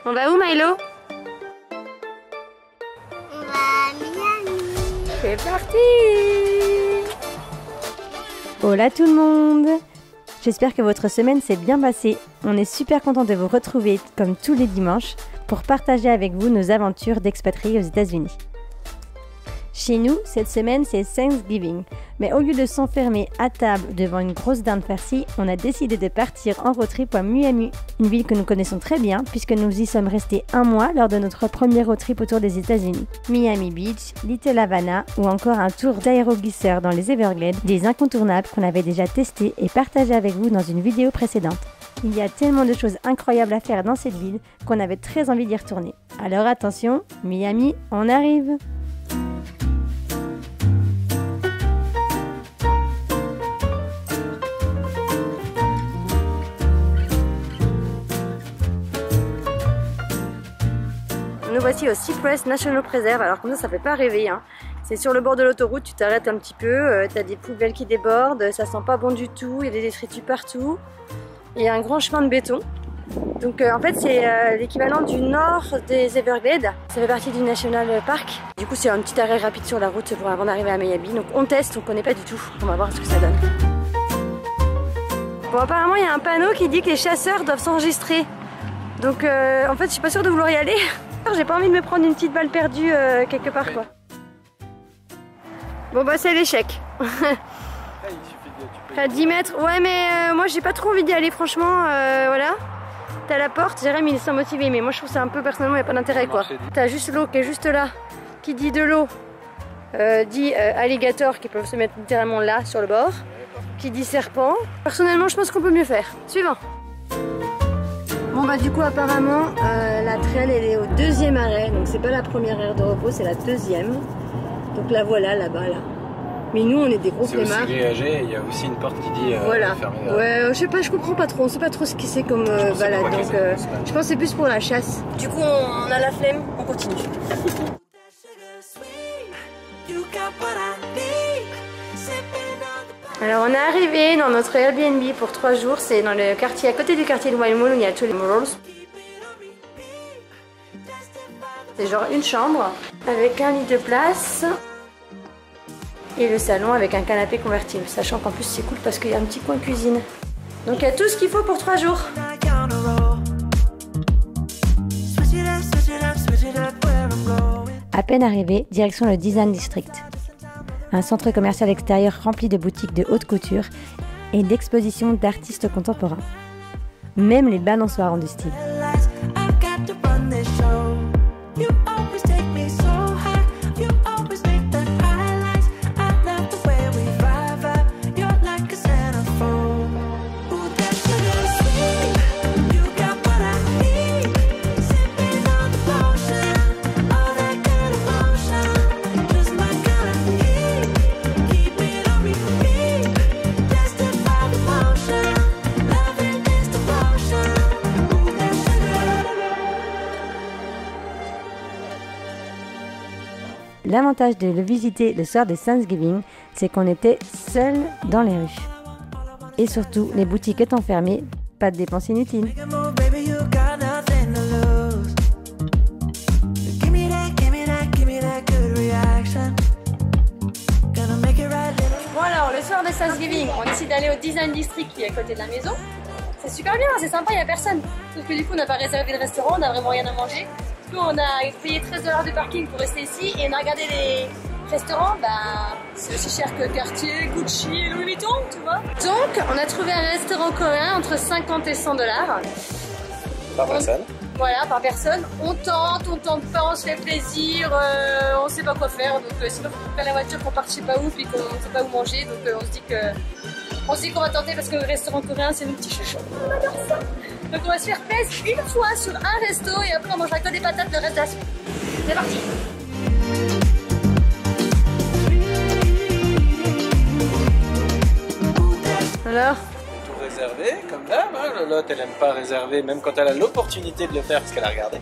On va où, Milo? On va à Miami. C'est parti! Hola tout le monde! J'espère que votre semaine s'est bien passée. On est super content de vous retrouver comme tous les dimanches pour partager avec vous nos aventures d'expatriés aux États-Unis. Chez nous, cette semaine, c'est Thanksgiving. Mais au lieu de s'enfermer à table devant une grosse dinde farcie, on a décidé de partir en road trip à Miami, une ville que nous connaissons très bien puisque nous y sommes restés un mois lors de notre premier road trip autour des États-Unis. Miami Beach, Little Havana ou encore un tour d'aéroglisseur dans les Everglades, des incontournables qu'on avait déjà testés et partagés avec vous dans une vidéo précédente. Il y a tellement de choses incroyables à faire dans cette ville qu'on avait très envie d'y retourner. Alors attention, Miami, on arrive! Nous voici au Cypress National Preserve. Alors comme ça fait pas rêver, hein. C'est sur le bord de l'autoroute, tu t'arrêtes un petit peu, t'as des poubelles qui débordent, ça sent pas bon du tout, il y a des détritus partout. Il y a un grand chemin de béton. Donc en fait c'est l'équivalent du nord des Everglades. Ça fait partie du National Park. Du coup c'est un petit arrêt rapide sur la route pour avant d'arriver à Miami. Donc on teste, on connaît pas du tout. On va voir ce que ça donne. Bon apparemment il y a un panneau qui dit que les chasseurs doivent s'enregistrer. Donc en fait je suis pas sûre de vouloir y aller. J'ai pas envie de me prendre une petite balle perdue quelque part quoi. Bon bah c'est l'échec. À 10 mètres, ouais mais moi j'ai pas trop envie d'y aller franchement, voilà. T'as la porte, Jérémy il est sans motivé mais moi je trouve ça un peu personnellement il n'y a pas d'intérêt quoi. T'as juste l'eau qui est juste là, qui dit de l'eau, dit alligator qui peuvent se mettre littéralement là sur le bord, qui dit serpent. Personnellement je pense qu'on peut mieux faire. Suivant. Bon bah du coup apparemment la traîne elle est au deuxième arrêt, donc c'est pas la première aire de repos, c'est la deuxième. Donc la voilà là-bas là. Mais nous on est des gros flemmards. C'est aussi grillagé, il y a aussi une porte qui dit voilà. fermée. Ouais, je sais pas, je comprends pas trop, on sait pas trop ce que c'est comme balade, donc je pense que c'est plus pour la chasse. Du coup on a la flemme, on continue. Alors on est arrivé dans notre Airbnb pour 3 jours, c'est dans le quartier, à côté du quartier de Wildwood où il y a tous les murals. C'est genre une chambre avec un lit de place et le salon avec un canapé convertible, sachant qu'en plus c'est cool parce qu'il y a un petit coin cuisine. Donc il y a tout ce qu'il faut pour 3 jours. À peine arrivé, direction le Design District. Un centre commercial extérieur rempli de boutiques de haute couture et d'expositions d'artistes contemporains. Même les balançoires ont du style. L'avantage de le visiter le soir de Thanksgiving, c'est qu'on était seul dans les rues. Et surtout, les boutiques étant fermées, pas de dépenses inutiles. Bon alors, le soir de Thanksgiving, on décide d'aller au Design District qui est à côté de la maison. C'est super bien, c'est sympa, il n'y a personne. Sauf que du coup, on n'a pas réservé de restaurant, on n'a vraiment rien à manger. Nous, on a payé 13 $ de parking pour rester ici et on a regardé les restaurants, c'est aussi cher que Cartier, Gucci et Louis Vuitton, tu vois. Donc, on a trouvé un restaurant coréen entre 50 et 100 $. Par personne. Voilà, par personne. On tente pas, on se fait plaisir, on sait pas quoi faire. Donc, sinon, faut prendre la voiture qu'on parte je sais pas où, puis qu'on sait pas où manger. Donc, on se dit qu'on va tenter parce que le restaurant coréen, c'est nos petits chouchous. On adore ça. Donc on va se faire plaisir une fois sur un resto et après on mangera que des patates le reste de la semaine. C'est parti. Alors Tout réservé, comme d'hab. Hein. L'hôte, elle aime pas réserver, même quand elle a l'opportunité de le faire parce qu'elle a regardé.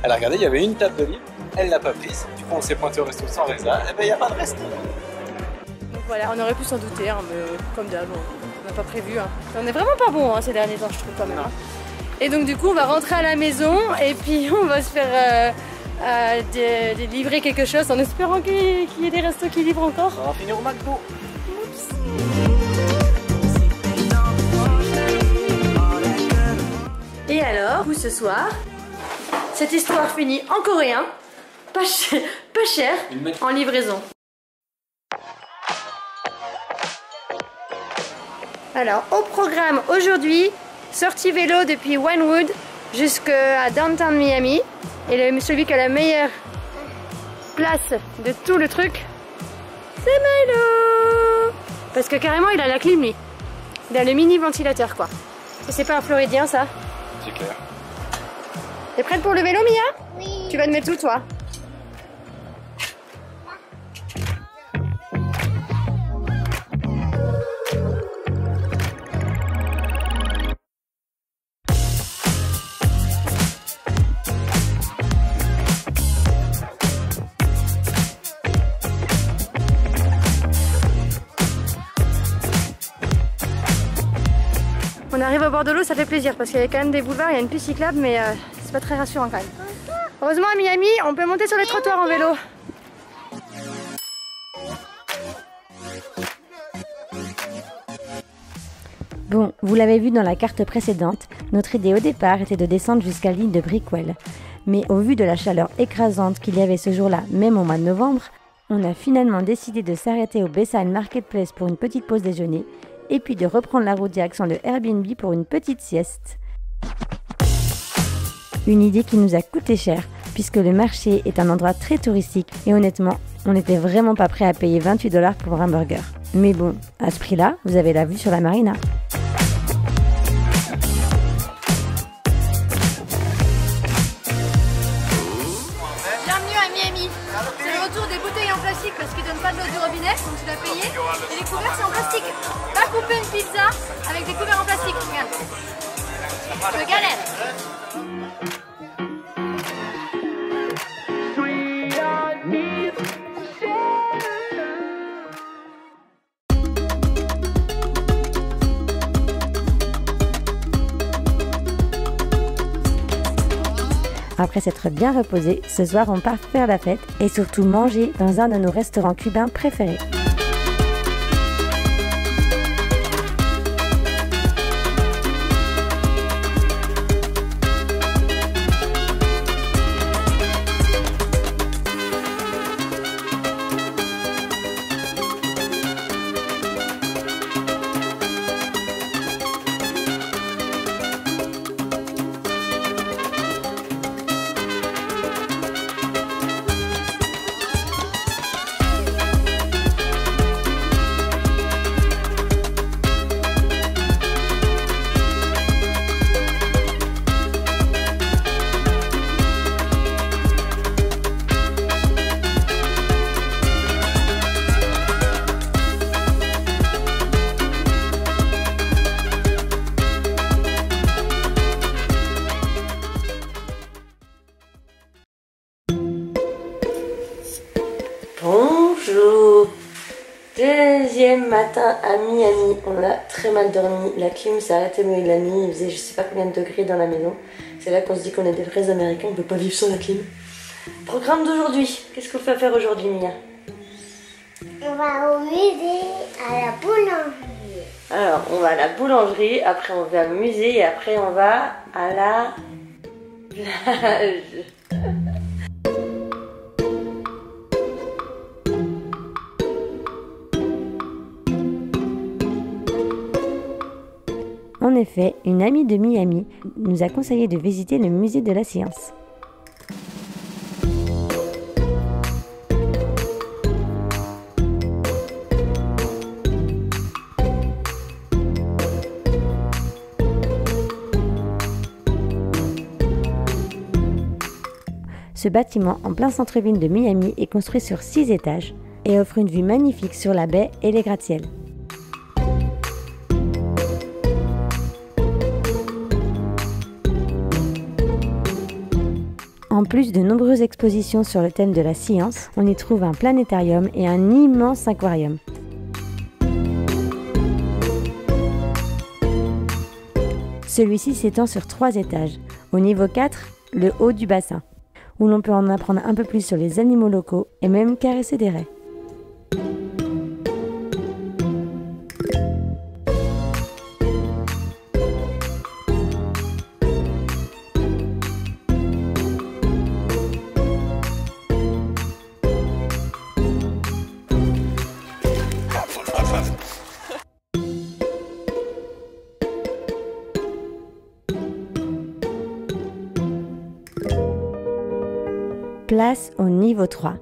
Elle a regardé, il y avait une table de libre, elle l'a pas prise. Du coup on s'est pointé au resto sans réserve, et ben il n'y a pas de resto. Donc voilà, on aurait pu s'en douter, hein, mais comme d'hab, on n'a pas prévu. Hein. On est vraiment pas bon hein, ces derniers temps, je trouve quand même. Hein. Et donc du coup on va rentrer à la maison et puis on va se faire livrer quelque chose en espérant qu'il y ait des restos qui livrent encore. On va finir au McDo. Et alors, vous ce soir, cette histoire finit en coréen, pas cher en livraison. Alors, au programme aujourd'hui, sortie vélo depuis Wynwood jusqu'à Downtown Miami. Et celui qui a la meilleure place de tout le truc, c'est Milo. Parce que carrément, il a la clim, lui. Il a le mini ventilateur, quoi. Et c'est pas un Floridien, ça? C'est clair. T'es prête pour le vélo, Mia? Oui. Tu vas te mettre où, toi? On arrive au bord de l'eau, ça fait plaisir parce qu'il y a quand même des boulevards, il y a une piste cyclable, mais c'est pas très rassurant quand même. Heureusement à Miami, on peut monter sur les trottoirs en vélo. Bon, vous l'avez vu dans la carte précédente, notre idée au départ était de descendre jusqu'à l'île de Brickwell. Mais au vu de la chaleur écrasante qu'il y avait ce jour-là, même au mois de novembre, on a finalement décidé de s'arrêter au Bayside Marketplace pour une petite pause déjeuner et puis de reprendre la route direction le Airbnb pour une petite sieste. Une idée qui nous a coûté cher, puisque le marché est un endroit très touristique et honnêtement, on n'était vraiment pas prêt à payer 28 $ pour un burger. Mais bon, à ce prix-là, vous avez la vue sur la marina. Bienvenue à Miami. C'est le retour des bouteilles en plastique parce qu'ils donnent pas de l'eau du robinet, donc tu dois payer. Et les couverts sont en plastique. Va couper une pizza avec des couverts en plastique, regarde. Je galère. Après s'être bien reposé, ce soir on part faire la fête et surtout manger dans un de nos restaurants cubains préférés. Bonjour. Deuxième matin à Miami. On a très mal dormi. La clim s'est arrêtée au milieu de la nuit. Il faisait je sais pas combien de degrés dans la maison. C'est là qu'on se dit qu'on est des vrais Américains. On peut pas vivre sans la clim. Programme d'aujourd'hui. Qu'est-ce qu'on fait faire aujourd'hui, Mia? On va au musée, à la boulangerie. Alors, on va à la boulangerie. Après, on va au musée. Et après, on va à la plage. En effet, une amie de Miami nous a conseillé de visiter le musée de la science. Ce bâtiment en plein centre-ville de Miami est construit sur 6 étages et offre une vue magnifique sur la baie et les gratte-ciels. En plus de nombreuses expositions sur le thème de la science, on y trouve un planétarium et un immense aquarium. Celui-ci s'étend sur 3 étages. Au niveau 4, le haut du bassin, où l'on peut en apprendre un peu plus sur les animaux locaux et même caresser des raies. Place au niveau 3,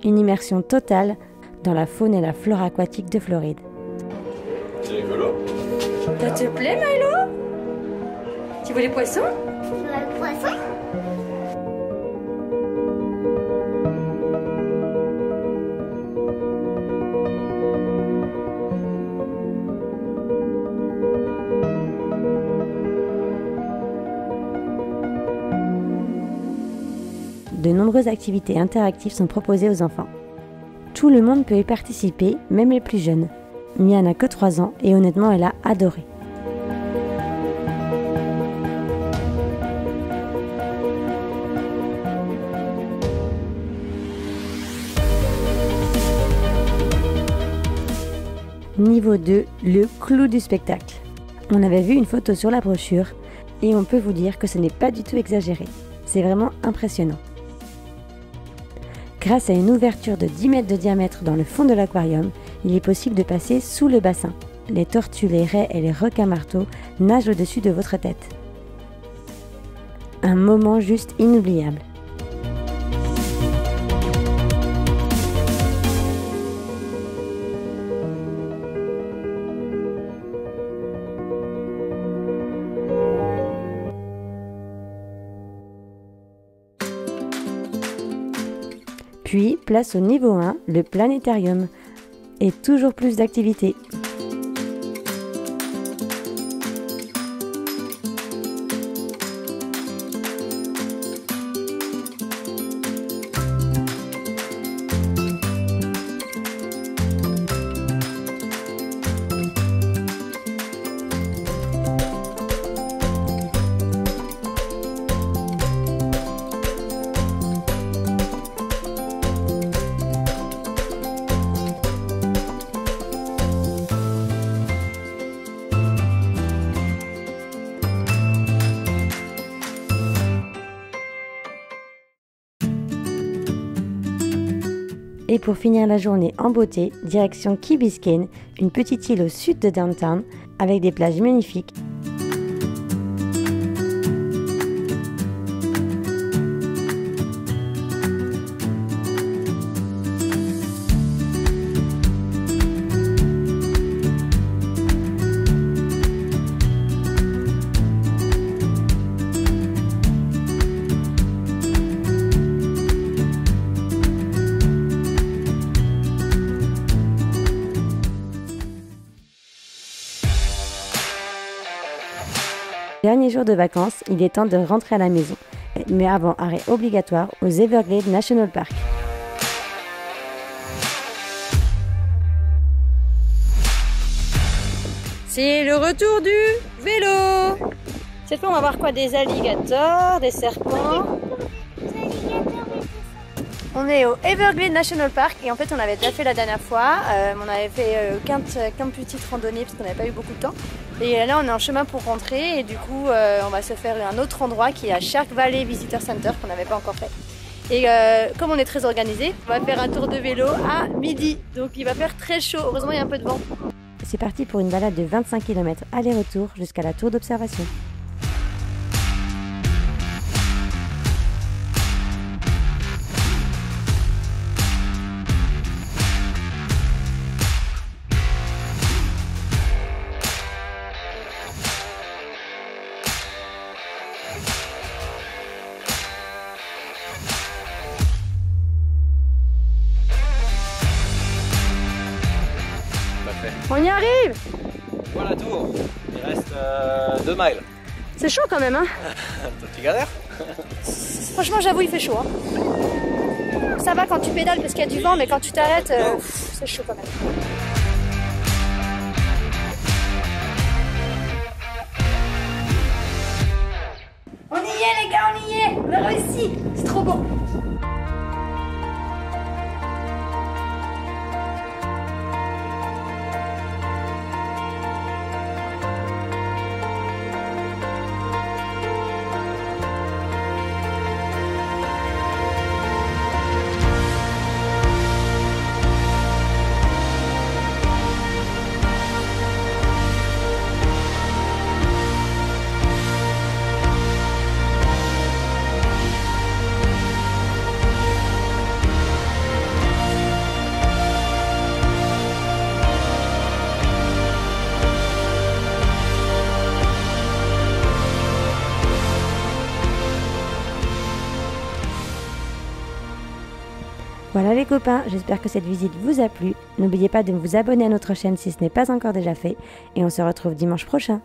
une immersion totale dans la faune et la flore aquatique de Floride. C'est rigolo. Ça te plaît, Milo? Tu vois les poissons? Tu vois le poisson? De nombreuses activités interactives sont proposées aux enfants. Tout le monde peut y participer, même les plus jeunes. Mia n'a que 3 ans et honnêtement elle a adoré. Niveau 2, le clou du spectacle. On avait vu une photo sur la brochure et on peut vous dire que ce n'est pas du tout exagéré. C'est vraiment impressionnant. Grâce à une ouverture de 10 mètres de diamètre dans le fond de l'aquarium, il est possible de passer sous le bassin. Les tortues, les raies et les requins-marteaux nagent au-dessus de votre tête. Un moment juste inoubliable. Puis, place au niveau 1, le planétarium, et toujours plus d'activités. Et pour finir la journée en beauté, direction Key Biscayne, une petite île au sud de downtown avec des plages magnifiques. Dernier jour de vacances, il est temps de rentrer à la maison. Mais avant, arrêt obligatoire aux Everglades National Park. C'est le retour du vélo. Cette fois, on va voir quoi? Des alligators, des serpents. On est au Everglades National Park et en fait on avait déjà fait la dernière fois, on avait fait qu'un petite randonnée parce qu'on n'avait pas eu beaucoup de temps. Et là on est en chemin pour rentrer et du coup on va se faire un autre endroit qui est à Shark Valley Visitor Center qu'on n'avait pas encore fait. Et comme on est très organisé, on va faire un tour de vélo à midi. Donc il va faire très chaud, heureusement il y a un peu de vent. C'est parti pour une balade de 25 km aller-retour jusqu'à la tour d'observation. On y arrive! Voilà la tour. Il reste 2 miles. C'est chaud quand même, hein? Tu galères? Franchement, j'avoue, il fait chaud. Hein. Ça va quand tu pédales parce qu'il y a du vent, mais quand tu t'arrêtes, c'est chaud quand même. y est, on a réussi, c'est trop beau. Voilà les copains, j'espère que cette visite vous a plu. N'oubliez pas de vous abonner à notre chaîne si ce n'est pas encore déjà fait. Et on se retrouve dimanche prochain.